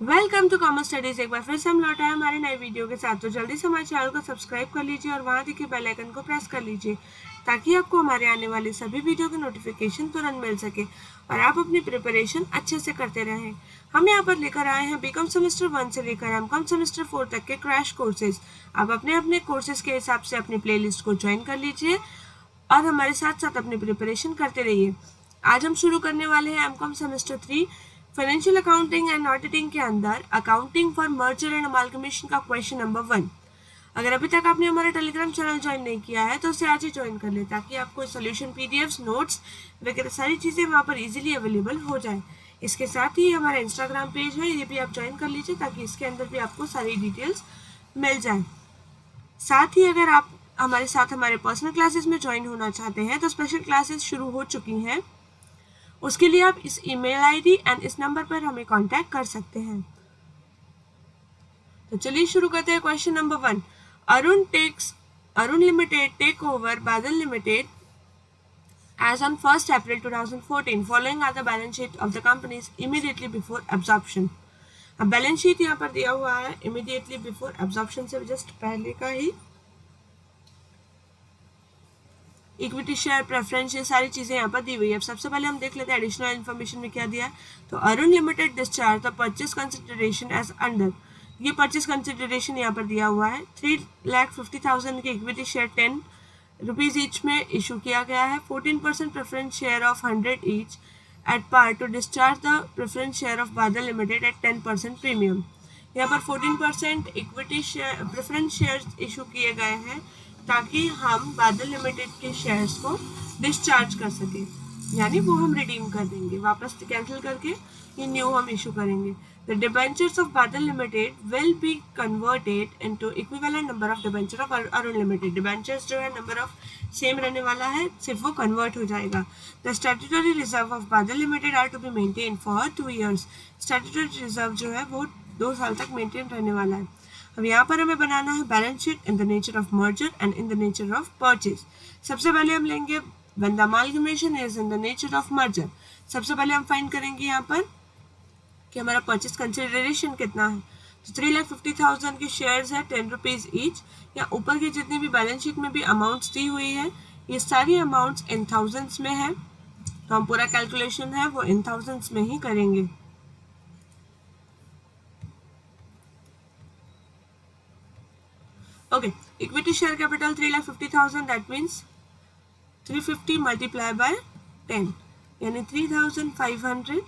Welcome to commerce studies. एक बार फिर से हम लौट आए हमारे नए वीडियो के साथ। तो जल्दी से हमारे चैनल को सब्सक्राइब कर लीजिए और वहां दिखे बेल आइकन को प्रेस कर लीजिए ताकि आपको हमारे आने वाले सभी वीडियो की नोटिफिकेशन तुरंत मिल सके और आप अपनी प्रिपरेशन अच्छे से करते रहें। हम यहाँ पर लेकर आए हैं बीकॉम सेमेस्टर 1 से लेकर एमकॉम सेमेस्टर 4 तक के क्रैश कोर्सेज। आप अपने अपने कोर्सेज के हिसाब से अपनी प्लेलिस्ट को ज्वाइन कर लीजिए और हमारे साथ साथ अपनी प्रिपरेशन करते रहिए। आज हम शुरू करने वाले हैं MCom semester 3 financial accounting and auditing के अंदर accounting for merger and amalgamation का क्वेश्चन नंबर 1। अगर अभी तक आपने हमारा टेलीग्राम चैनल ज्वाइन नहीं किया है तो उसे आज ही ज्वाइन कर ले ताकि आपको सोल्यूशन पीडीएफ्स नोट्स वगैरह सारी चीज़ें वहाँ पर इजीली अवेलेबल हो जाए। इसके साथ ही हमारा इंस्टाग्राम पेज है, ये भी आप ज्वाइन कर लीजिए ताकि इसके अंदर भी आपको सारी डिटेल्स मिल जाए। साथ ही अगर आप हमारे साथ हमारे पर्सनल क्लासेस में ज्वाइन होना चाहते हैं तो स्पेशल क्लासेस शुरू हो चुकी हैं। उसके लिए आप इस ईमेल आईडी एंड इस नंबर पर हमें कांटेक्ट कर सकते हैं। तो चलिए शुरू करते हैं। Question number 1, Arun limited take over Badal limited as on 1st April 2014 following are the balance sheet of the companies immediately before absorption। अब बैलेंस शीट यहाँ पर दिया हुआ है इमीडिएटली बिफोर एब्जॉर्प्शन से जस्ट पहले का ही। इक्विटी शेयर प्रेफरेंस ये सारी चीजें यहाँ पर दी हुई है। अब सबसे पहले हम देख लेते हैं एडिशनल इन्फॉर्मेशन में क्या दिया है। तो Arun limited discharge the purchase consideration as under. ये परचेज कंसिडरेशन यहाँ पर दिया हुआ है 3,50,000 के इक्विटी शेयर 10 रुपीज ईच में इशू किया गया है। 14% preference share of 100 each at par to discharge the preference share of Badal limited at 10% premium. यहाँ पर 14% equity share preference share issue किए गए हैं ताकि हम बादल लिमिटेड के शेयर्स को डिस्चार्ज कर सके, यानी वो हम रिडीम कर देंगे, वापस कैंसिल करके ये न्यू हम इशू करेंगे। The debentures of Badal limited will be converted into equivalent number of debenture of Arun limited. Debentures जो है नंबर ऑफ सेम रहने वाला है, सिर्फ वो कन्वर्ट हो जाएगा। The statutory reserve of Badal limited are to be maintain for 2 years। Statutory reserve जो है वो 2 साल तक मेंटेन रहने वाला है। अब यहाँ पर हमें बनाना है balance sheet in the nature of merger and in the nature of purchase. सबसे पहले हम लेंगे when the amalgamation is in the nature of merger. सबसे पहले हम फाइंड करेंगे यहाँ पर कि हमारा परचेज कंसिडरेशन कितना है। तो 3,50,000 के शेयर्स है 10 रुपीज ईच। या ऊपर की जितनी भी बैलेंस शीट में भी अमाउंट्स दी हुई है ये सारी अमाउंट्स इन थाउजेंड्स में है, तो हम पूरा कैलकुलेशन है वो इन थाउजेंड्स में ही करेंगे। Okay, equity share capital 3,50,000, that means 350 multiplied by 10 यानी 3,500।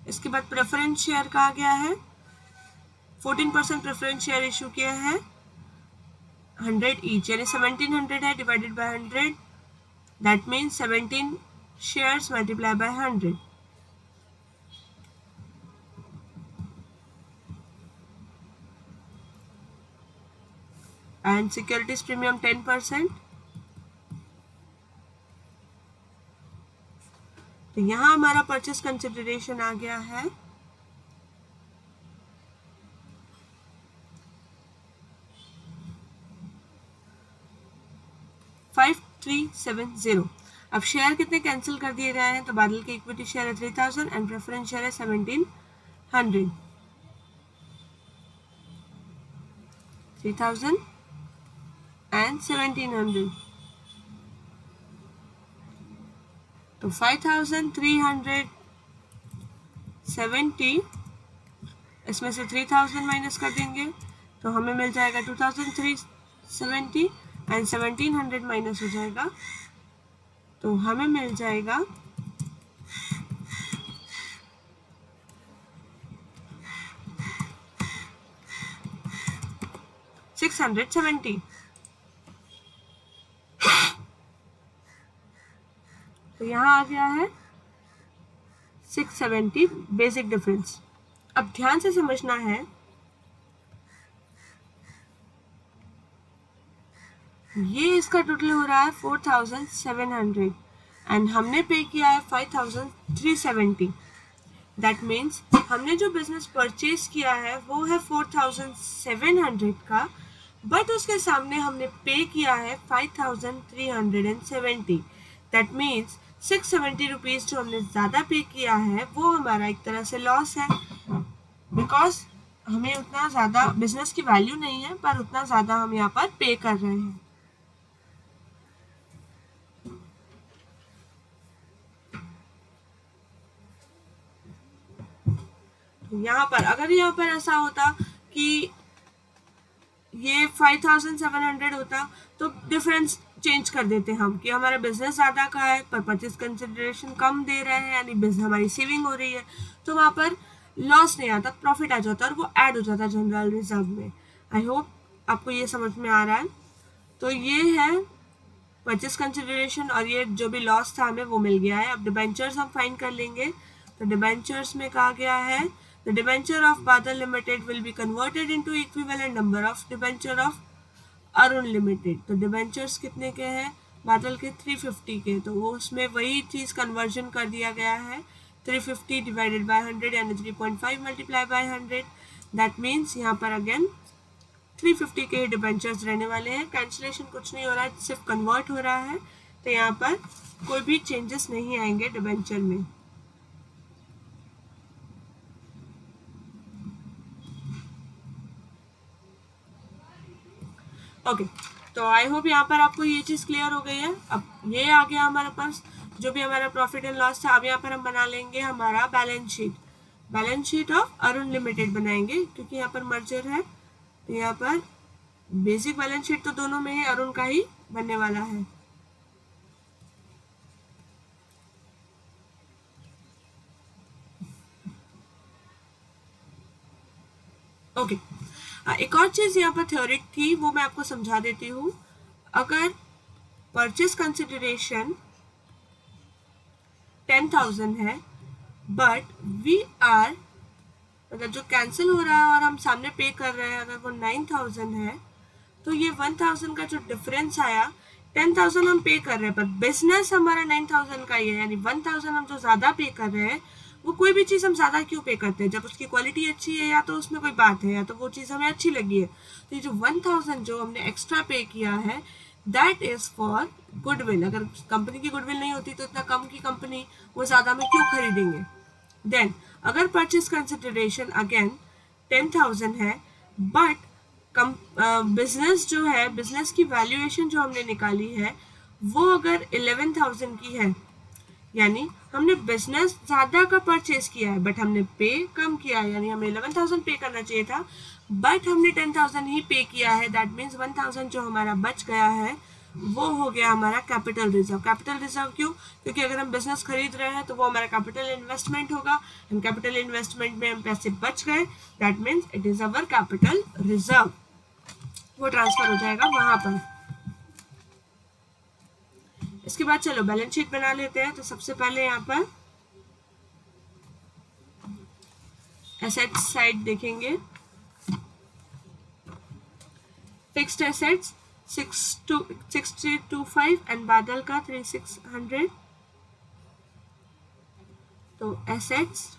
इसके बाद प्रेफरेंस शेयर का आ गया है 14% प्रेफरेंस शेयर इशू किया है 100 ईच, यानी 1700 है divided by 100, that means 17 shares multiply by 100। And securities premium 10%। तो यहाँ हमारा परचेस कंसिडरेशन आ गया है 5370। अब शेयर कितने कैंसिल कर दिए गए हैं तो बादल के इक्विटी शेयर है 3,000 एंड प्रेफरेंस शेयर है 1,700। 3,000 and 1,700, तो 5,370 इसमें से 3,000 माइनस कर देंगे तो हमें मिल जाएगा 2,370 एंड 1,700 माइनस हो जाएगा तो हमें मिल जाएगा 670। तो यहाँ आ गया है 670 बेसिक डिफरेंस। अब ध्यान से समझना है, ये इसका टोटल हो रहा है 4,700 एंड हमने पे किया है 5,370। दैट मीन्स हमने जो बिजनेस परचेज किया है वो है 4,700 का, बट उसके सामने हमने पे किया है 5,370। दैट मीन्स 670 रुपीज जो हमने ज़्यादा पे किया है वो हमारा एक तरह से लॉस है। बिकॉज हमें उतना ज़्यादा बिजनेस की वैल्यू नहीं है, पर उतना ज़्यादा हम यहाँ पर पे कर रहे हैं। यहाँ पर अगर यहाँ पर ऐसा होता कि ये 5700 होता तो डिफरेंस चेंज कर देते हम कि हमारा बिजनेस ज़्यादा का है पर परचेज कंसिडरेशन कम दे रहे हैं, यानी बिजनेस हमारी सेविंग हो रही है, तो वहाँ पर लॉस नहीं आता, प्रॉफिट आ जाता और वो ऐड हो जाता जनरल रिजर्व में। आई होप आपको ये समझ में आ रहा है। तो ये है परचेज कंसिडरेशन और ये जो भी लॉस था हमें वो मिल गया है। अब डिबेंचर्स हम फाइंड कर लेंगे। तो डिबेंचर्स में कहा गया है the debenture of Badal limited will be converted into equivalent number of debenture of Arun limited. तो डिबेंचर्स कितने के हैं? बादल के 350 के, तो वो उसमें वही चीज़ कन्वर्जन कर दिया गया है 350 डिवाइडेड बाय 100 यानी 3.5 मल्टीप्लाई बाय 100। दैट मीन्स यहाँ पर अगेन 350 के डिबेंचर्स रहने वाले हैं। कैंसिलेशन कुछ नहीं हो रहा है, सिर्फ कन्वर्ट हो रहा है, तो यहाँ पर कोई भी चेंजेस नहीं आएंगे डिबेंचर में। ओके, तो आई होप यहाँ पर आपको ये चीज़ क्लियर हो गई है। अब ये आ गया हमारे पास जो भी हमारा प्रॉफिट एंड लॉस था। अब यहाँ पर हम बना लेंगे हमारा balance sheet. Balance sheet of Arun limited बनाएंगे क्योंकि यहाँ पर मर्जर है, तो यहाँ पर बेसिक बैलेंस शीट तो दोनों में ही अरुण का ही बनने वाला है। ओके, एक और चीज यहाँ पर थ्योरिक थी, वो मैं आपको समझा देती हूँ। अगर परचेज कंसिडरेशन 10,000 है बट वी आर मतलब जो कैंसिल हो रहा है और हम सामने पे कर रहे हैं अगर वो 9,000 है, तो ये 1,000 का जो डिफरेंस आया, 10,000 हम पे कर रहे हैं पर बिजनेस हमारा 9,000 का ही है, यानी 1,000 हम जो ज़्यादा पे कर रहे हैं। वो कोई भी चीज़ हम ज़्यादा क्यों पे करते हैं? जब उसकी क्वालिटी अच्छी है या तो उसमें कोई बात है या तो वो चीज़ हमें अच्छी लगी है। तो ये जो 1,000 जो हमने एक्स्ट्रा पे किया है दैट इज़ फॉर गुडविल। अगर कंपनी की गुडविल नहीं होती तो इतना कम की कंपनी वो ज़्यादा में क्यों खरीदेंगे? देन अगर परचेज कंसिडरेशन अगेन 10,000 है बट बिजनेस जो है, बिजनेस की वैल्यूएशन जो हमने निकाली है वो अगर 11,000 की है, यानी हमने बिजनेस ज़्यादा का परचेज किया है बट हमने पे कम किया है, यानी हमें 11,000 पे करना चाहिए था बट हमने 10,000 ही पे किया है। दैट मीन्स 1,000 जो हमारा बच गया है वो हो गया हमारा कैपिटल रिजर्व। कैपिटल रिजर्व क्यों? क्योंकि अगर हम बिजनेस खरीद रहे हैं तो वो हमारा कैपिटल इन्वेस्टमेंट होगा, हम कैपिटल इन्वेस्टमेंट में हम पैसे बच गए, that means it is our capital reserve, वो ट्रांसफर हो जाएगा वहां पर। इसके बाद चलो बैलेंस शीट बना लेते हैं। तो सबसे पहले यहाँ पर एसेट्स साइड देखेंगे। फिक्स्ड एसेट्स 6,325 एंड बादल का 3,600। तो एसेट्स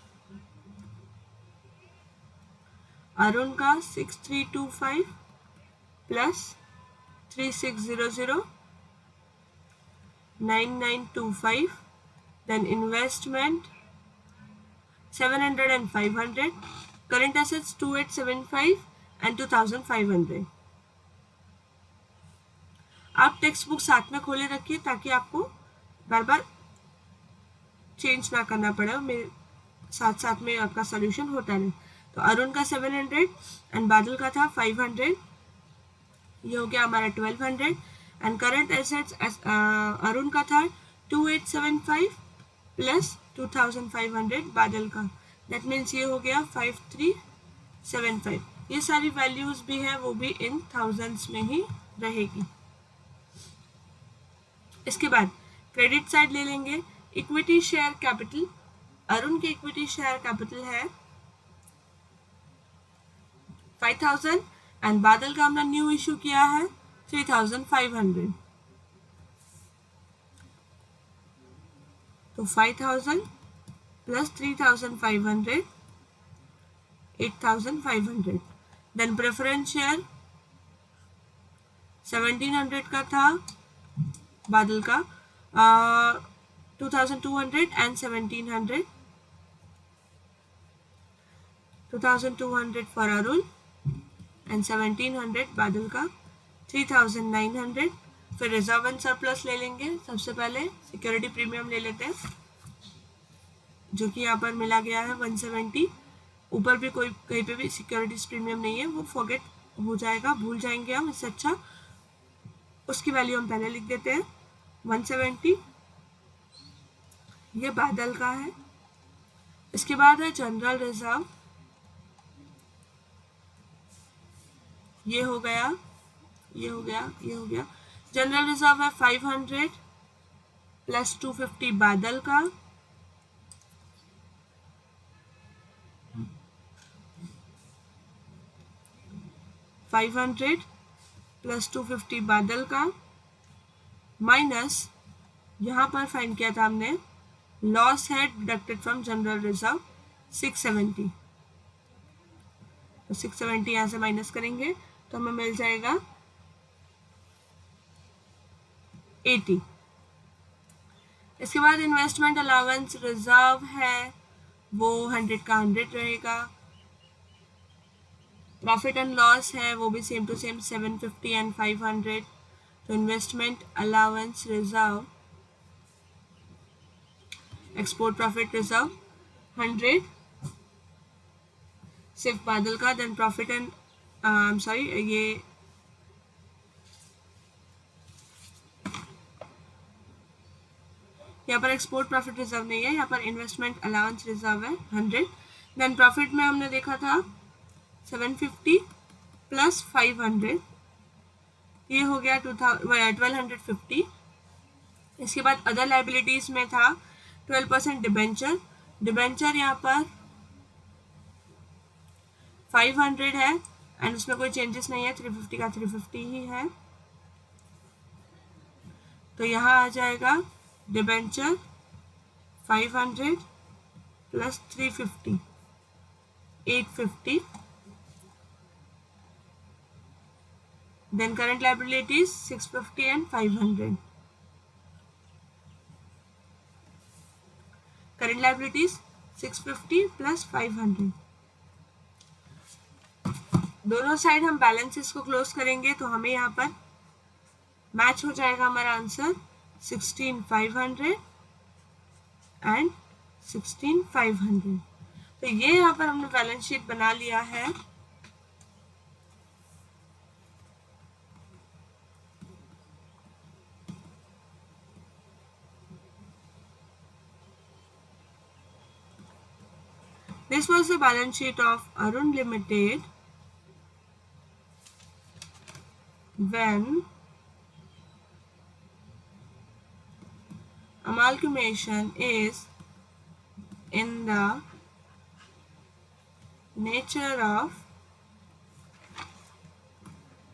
अरुण का 6,325 plus 3,600 9,925, then investment 700 and 500, current assets 2,875 and 2,500। आप टेक्स्ट बुक साथ में खोले रखिए ताकि आपको बार बार चेंज ना करना पड़े, मेरे साथ साथ में आपका सोल्यूशन होता रहे। तो अरुण का 700 एंड बादल का था 500, ये हो गया हमारा 1,200 एंड करंट एसेट्स अरुण का था 2,875 प्लस 2,500 बादल का, दैट मीन्स ये हो गया 5,375। ये सारी वैल्यूज भी है वो भी इन थाउजेंड्स में ही रहेगी। इसके बाद क्रेडिट साइड ले लेंगे। इक्विटी शेयर कैपिटल, अरुण के इक्विटी शेयर कैपिटल है 5,000 एंड बादल का हमने न्यू इशू किया है 3,500। तो 5,000 प्लस 3,500 8,500। देन प्रेफरेंस शेयर 1,700 का था बादल का, 2,200 एंड 1,700। 2200 फॉर अरुण एंड 1700 बादल का, 3900। फिर रिजर्व एंड सरप्लस ले लेंगे। सबसे पहले सिक्योरिटी प्रीमियम ले लेते हैं, जो कि यहाँ पर मिला गया है 170। ऊपर भी कोई कहीं पे भी सिक्योरिटीज प्रीमियम नहीं है, वो फॉरगेट हो जाएगा, भूल जाएंगे हम। इससे अच्छा उसकी वैल्यू हम पहले लिख देते हैं 170। ये बादल का है। इसके बाद है जनरल रिजर्व, ये हो गया, ये हो गया, ये हो गया। जनरल रिजर्व है 500 प्लस 250 बादल का, $500 प्लस 250 बादल का, माइनस यहाँ पर फाइंड किया था हमने लॉस है डिडक्टेड फ्रॉम जनरल रिजर्व 670। तो 670 यहाँ से माइनस करेंगे तो हमें मिल जाएगा 80। इसके बाद इन्वेस्टमेंट अलाउंस रिजर्व है, वो 100 का 100 रहेगा। प्रॉफिट एंड लॉस है, वो भी सेम टू सेम 750 एंड 500। तो investment allowance reserve, export profit reserve 100 सिर्फ बादल का। देन प्रॉफिट एंड सॉरी, ये यहाँ पर एक्सपोर्ट प्रॉफिट रिजर्व नहीं है, यहाँ पर इन्वेस्टमेंट अलाउंस रिजर्व है 100। देन प्रॉफिट में हमने देखा था 750 प्लस 500, ये हो गया 1250। इसके बाद अदर लाइबिलिटीज में था 12% डिबेंचर। डिबेंचर यहाँ पर 500 है एंड उसमें कोई चेंजेस नहीं है, 350 का 350 ही है। तो यहाँ आ जाएगा debenture 500 plus 350 850। Then current liabilities 650 and 500। Current liabilities 650 plus 500। दोनों साइड हम बैलेंसेस को क्लोज करेंगे तो हमें यहाँ पर मैच हो जाएगा हमारा आंसर 16500 एंड 16500। तो ये यहाँ पर हमने बैलेंस शीट बना लिया है। This was the balance sheet of Arun Limited when amalgamation is in the nature of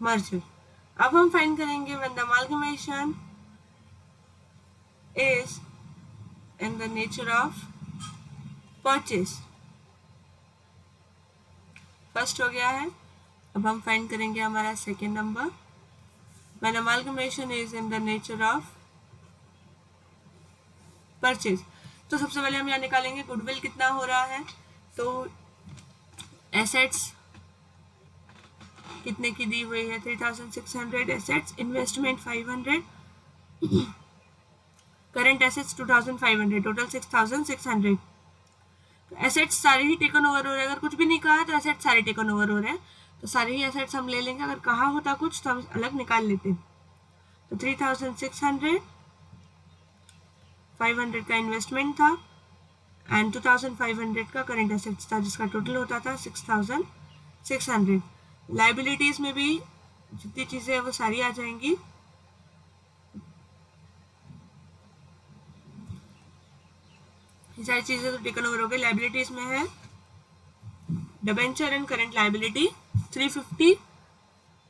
merger। अब हम फाइंड करेंगे when the amalgamation is in the nature of purchase। First हो गया है। अब हम फाइंड करेंगे हमारा second number when amalgamation is in the nature of purchase। तो सबसे पहले हम यहाँ निकालेंगे गुडविल कितना हो रहा है। तो एसेट्स कितने की दी हुई है 3600 assets, investment 500, current assets 2500, total 6600। तो एसेट्स सारे ही टेकन ओवर हो रहे हैं। अगर कुछ भी नहीं कहा है तो एसेट्स सारे टेकन ओवर हो रहे हैं, तो सारे ही एसेट्स हम ले लेंगे। अगर कहा होता कुछ तो हम अलग निकाल लेते। तो 3600, 500 का इन्वेस्टमेंट था एंड 2500 का करंट एसेट्स था, जिसका टोटल होता था 6600। लाइबिलिटीज में भी जितनी चीज़ें हैं वो सारी आ जाएंगी। ये सारी चीज़ें तो टेकन ओवर हो गई। लाइबिलिटीज में है debenture and current liability 350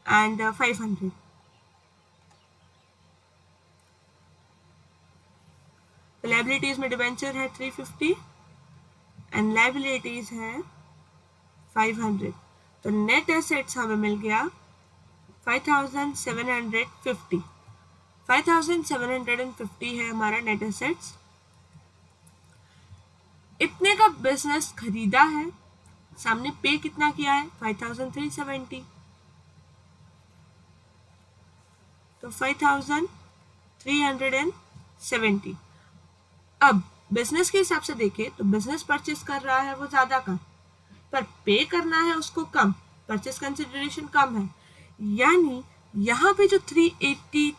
and 500। तो लाइबिलिटीज में डिबेंचर है 350 एंड लाइबिलिटीज है 500। तो नेट एसेट्स हमें मिल गया 5750। 5750 है हमारा नेट एसेट्स। इतने का बिजनेस खरीदा है सामने पे कितना किया है 5370, तो 5370। अब बिजनेस के हिसाब से देखें तो बिजनेस परचेस कर रहा है वो ज्यादा का, पर पे करना है उसको कम, परचेस कंसिडरेशन कम है, यानी यहाँ पे जो 380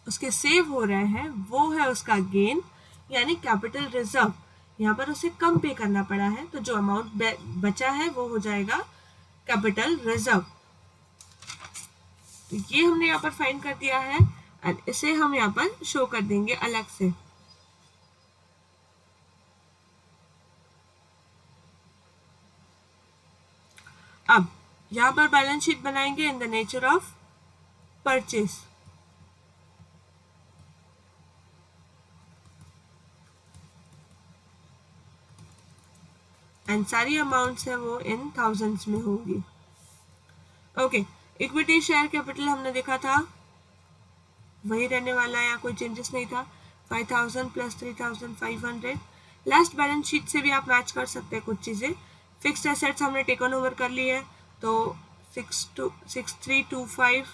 उसके सेव हो रहे हैं वो है उसका गेन, यानी कैपिटल रिजर्व। यहाँ पर उसे कम पे करना पड़ा है, तो जो अमाउंट बचा है वो हो जाएगा कैपिटल रिजर्व। तो ये हमने यहाँ पर फाइंड कर दिया है, और इसे हम यहाँ पर शो कर देंगे अलग से। अब यहाँ पर बैलेंस शीट बनाएंगे इन the nature of purchase. And सारी अमाउंट्स है वो इन थाउजेंड्स में होंगी। ओके, इक्विटी शेयर कैपिटल हमने देखा था वही रहने वाला है, या कोई चेंजेस नहीं था, 5000 प्लस 3500। लास्ट बैलेंस शीट से भी आप मैच कर सकते हैं कुछ चीज़ें। फिक्स्ड एसेट्स हमने टेकन ओवर कर ली है, तो 6325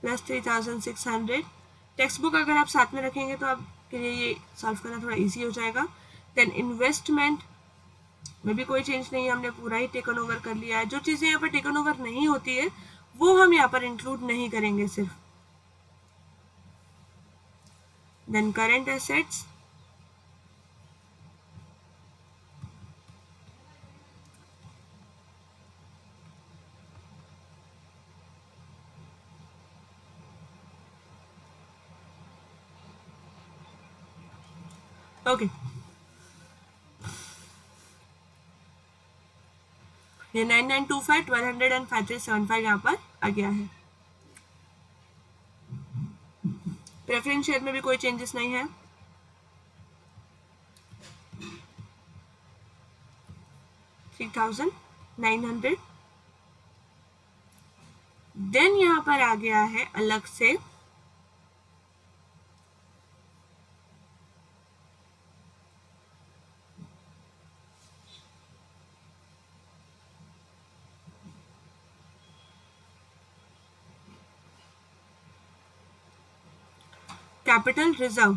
प्लस 3600। टेक्स्ट बुक अगर आप साथ में रखेंगे तो आपके लिए ये सॉल्व करना थोड़ा इजी हो जाएगा। देन इन्वेस्टमेंट में भी कोई चेंज नहीं है, हमने पूरा ही टेकन ओवर कर लिया है। जो चीज़ें यहाँ पर टेकन ओवर नहीं होती है वो हम यहाँ पर इंक्लूड नहीं करेंगे सिर्फ। देन करंट एसेट्स, ओके ये 9925 1200 एंड 5375 यहाँ पर आ गया है। प्रेफरेंस शेयर में भी कोई चेंजेस नहीं है। $3,900। देन यहाँ पर आ गया है अलग से कैपिटल रिजर्व।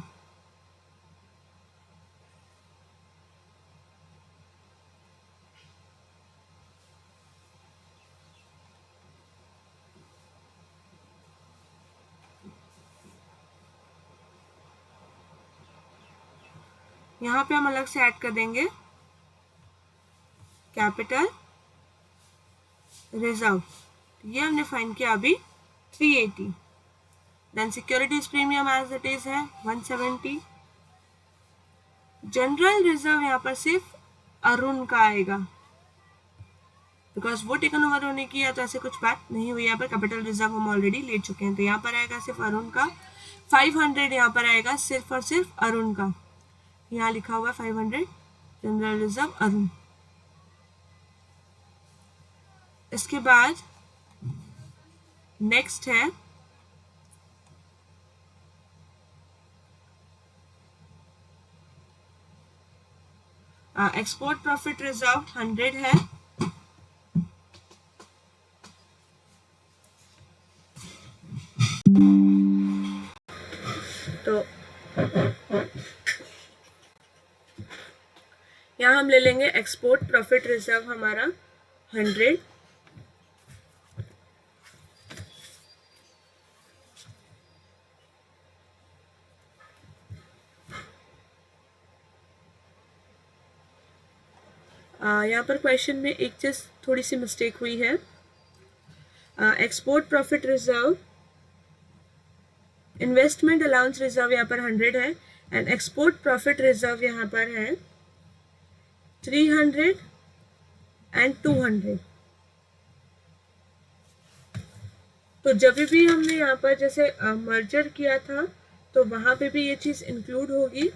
यहाँ पे हम अलग से ऐड कर देंगे कैपिटल रिजर्व। ये हमने फाइंड किया अभी 380। Then securities premium as it is है 170। जनरल रिजर्व यहाँ पर सिर्फ अरुण का आएगा, बिकॉज वो टेकन ओवर होने की या तो ऐसे कुछ बात नहीं हुई। यहाँ पर कैपिटल रिजर्व हम ऑलरेडी ले चुके हैं, तो यहाँ पर आएगा सिर्फ अरुण का 500। यहाँ पर आएगा सिर्फ और सिर्फ अरुण का, यहाँ लिखा हुआ 500 जनरल रिजर्व अरुण। इसके बाद नेक्स्ट है एक्सपोर्ट प्रॉफिट रिजर्व 100 है। तो यहाँ हम ले लेंगे एक्सपोर्ट प्रॉफिट रिजर्व हमारा 100। यहाँ पर क्वेश्चन में एक चीज़ थोड़ी सी मिस्टेक हुई है। Export profit reserve, investment allowance reserve यहाँ पर 100 है, एंड एक्सपोर्ट प्रॉफिट रिजर्व यहाँ पर है 300 एंड 200। तो जब भी हमने यहाँ पर जैसे मर्जर किया था तो वहाँ पे भी ये चीज़ इंक्लूड होगी।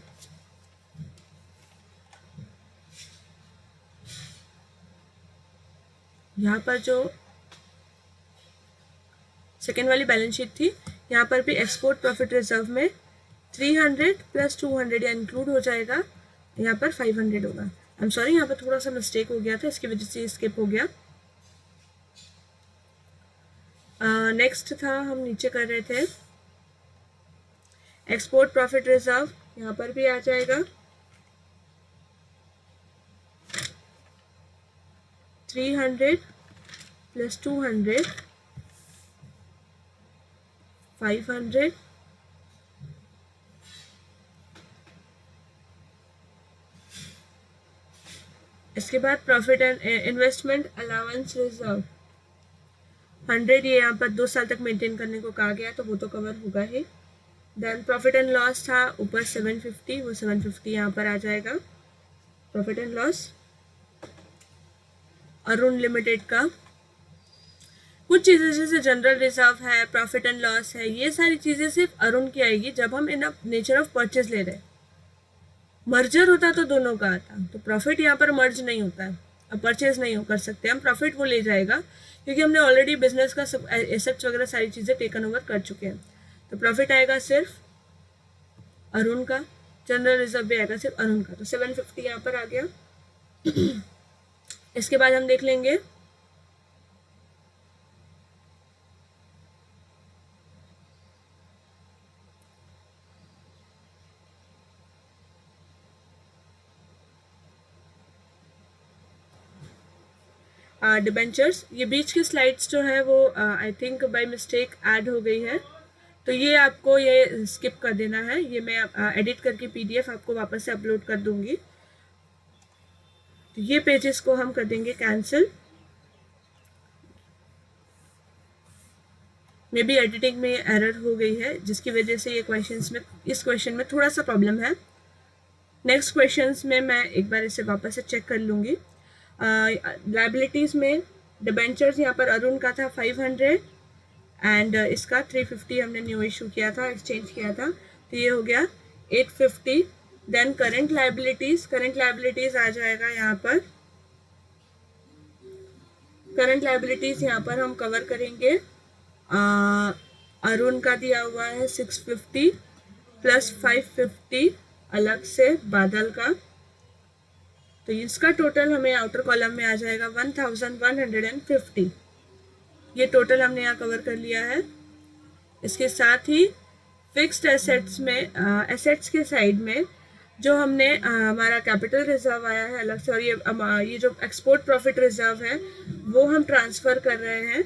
यहाँ पर जो सेकेंड वाली बैलेंस शीट थी, यहाँ पर भी एक्सपोर्ट प्रॉफिट रिजर्व में 300 प्लस 200 या इंक्लूड हो जाएगा, यहाँ पर 500 होगा। आई एम सॉरी, यहाँ पर थोड़ा सा मिस्टेक हो गया था, इसकी वजह से स्किप हो गया। नेक्स्ट था, हम नीचे कर रहे थे एक्सपोर्ट प्रॉफिट रिजर्व, यहाँ पर भी आ जाएगा 300 प्लस 200 500 इसके बाद profit and investment allowance reserve 100, ये यहाँ पर 2 साल तक मेंटेन करने को कहा गया, तो वो तो कवर होगा ही। देन प्रॉफिट एंड लॉस था ऊपर 750, वो 750 यहाँ पर आ जाएगा। Profit and loss Arun limited का, कुछ चीज़ें जैसे जनरल रिजर्व है, प्रॉफिट एंड लॉस है, ये सारी चीज़ें सिर्फ अरुण की आएगी जब हम इन नेचर ऑफ परचेज ले रहे हैं। मर्जर होता तो दोनों का आता, तो प्रॉफिट यहाँ पर मर्ज नहीं होता है, अब परचेज नहीं कर सकते हम, प्रॉफिट वो ले जाएगा क्योंकि हमने ऑलरेडी बिजनेस का सब एसेट्स वगैरह सारी चीज़ें टेकन ओवर कर चुके हैं। तो प्रॉफिट आएगा सिर्फ अरुण का, जनरल रिजर्व भी आएगा सिर्फ अरुण का, तो 750 यहाँ पर आ गया। इसके बाद हम देख लेंगे डिबेंचर्स। ये बीच की स्लाइड्स जो है वो I think by mistake add हो गई है, तो ये आपको ये स्किप कर देना है, ये मैं एडिट करके PDF आपको वापस से अपलोड कर दूंगी। तो ये पेजेस को हम कर देंगे कैंसिल। मे बी एडिटिंग में एरर हो गई है जिसकी वजह से ये क्वेश्चंस में, इस क्वेश्चन में थोड़ा सा प्रॉब्लम है। नेक्स्ट क्वेश्चंस में मैं एक बार इसे वापस से चेक कर लूँगी। लाइबिलिटीज़ में डिबेंचर्स यहाँ पर अरुण का था 500 एंड इसका 350 हमने न्यू इशू किया था, एक्सचेंज किया था, तो ये हो गया 850। देन करंट लाइबिलिटीज़ आ जाएगा यहाँ पर, करंट लाइबिलिटीज़ यहाँ पर हम कवर करेंगे। अरुण का दिया हुआ है 650 प्लस 550 अलग से बादल का, तो इसका टोटल हमें आउटर कॉलम में आ जाएगा 1150। ये टोटल हमने यहाँ कवर कर लिया है। इसके साथ ही फिक्स्ड एसेट्स में, एसेट्स के साइड में जो हमने हमारा कैपिटल रिजर्व आया है अलग से, और ये जो एक्सपोर्ट प्रॉफिट रिजर्व है वो हम ट्रांसफ़र कर रहे हैं,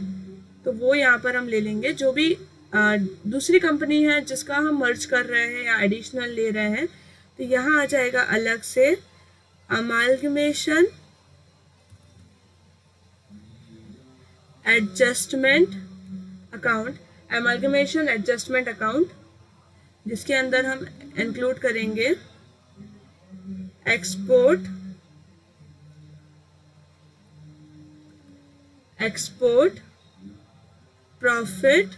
तो वो यहाँ पर हम ले लेंगे। जो भी दूसरी कंपनी है जिसका हम मर्ज कर रहे हैं या एडिशनल ले रहे हैं, तो यहाँ आ जाएगा अलग से amalgamation adjustment account, amalgamation adjustment account, जिसके अंदर हम इंक्लूड करेंगे export profit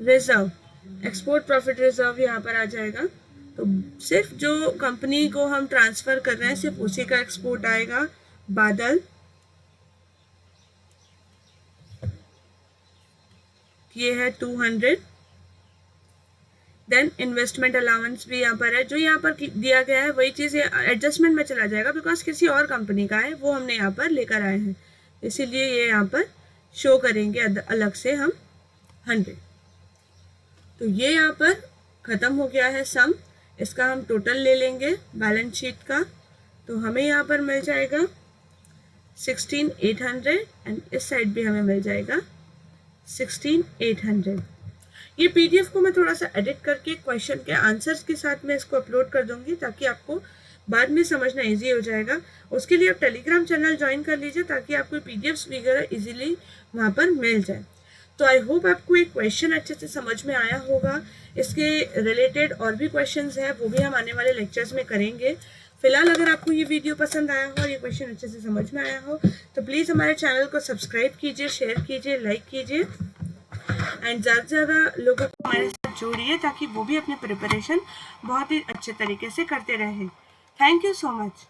reserve. Export profit reserve यहाँ पर आ जाएगा, तो सिर्फ जो कंपनी को हम ट्रांसफ़र कर रहे हैं सिर्फ उसी का एक्सपोर्ट आएगा, बादल। ये है 200। देन इन्वेस्टमेंट अलाउंस भी यहाँ पर है, जो यहाँ पर दिया गया है वही चीज़ एडजस्टमेंट में चला जाएगा बिकॉज किसी और कंपनी का है, वो हमने यहाँ पर लेकर आए हैं, इसीलिए ये यहाँ पर शो करेंगे अलग से हम 100। तो ये यहाँ पर ख़त्म हो गया है सम, इसका हम टोटल ले लेंगे बैलेंस शीट का, तो हमें यहाँ पर मिल जाएगा 16800 एंड इस साइड भी हमें मिल जाएगा 16800। ये PDF को मैं थोड़ा सा एडिट करके क्वेश्चन के आंसर्स के साथ में इसको अपलोड कर दूंगी ताकि आपको बाद में समझना इजी हो जाएगा। उसके लिए आप टेलीग्राम चैनल ज्वाइन कर लीजिए ताकि आपको PDFs वगैरह इजीली वहाँ पर मिल जाए। तो आई होप आपको एक क्वेश्चन अच्छे से समझ में आया होगा। इसके रिलेटेड और भी क्वेश्चंस हैं, वो भी हम आने वाले लेक्चर्स में करेंगे। फिलहाल अगर आपको ये वीडियो पसंद आया हो और ये क्वेश्चन अच्छे से समझ में आया हो तो प्लीज़ हमारे चैनल को सब्सक्राइब कीजिए, शेयर कीजिए, लाइक कीजिए एंड ज़्यादा से ज़्यादा लोगों को हमारे साथ जोड़िए ताकि वो भी अपनी प्रिपरेशन बहुत ही अच्छे तरीके से करते रहें। Thank you so much.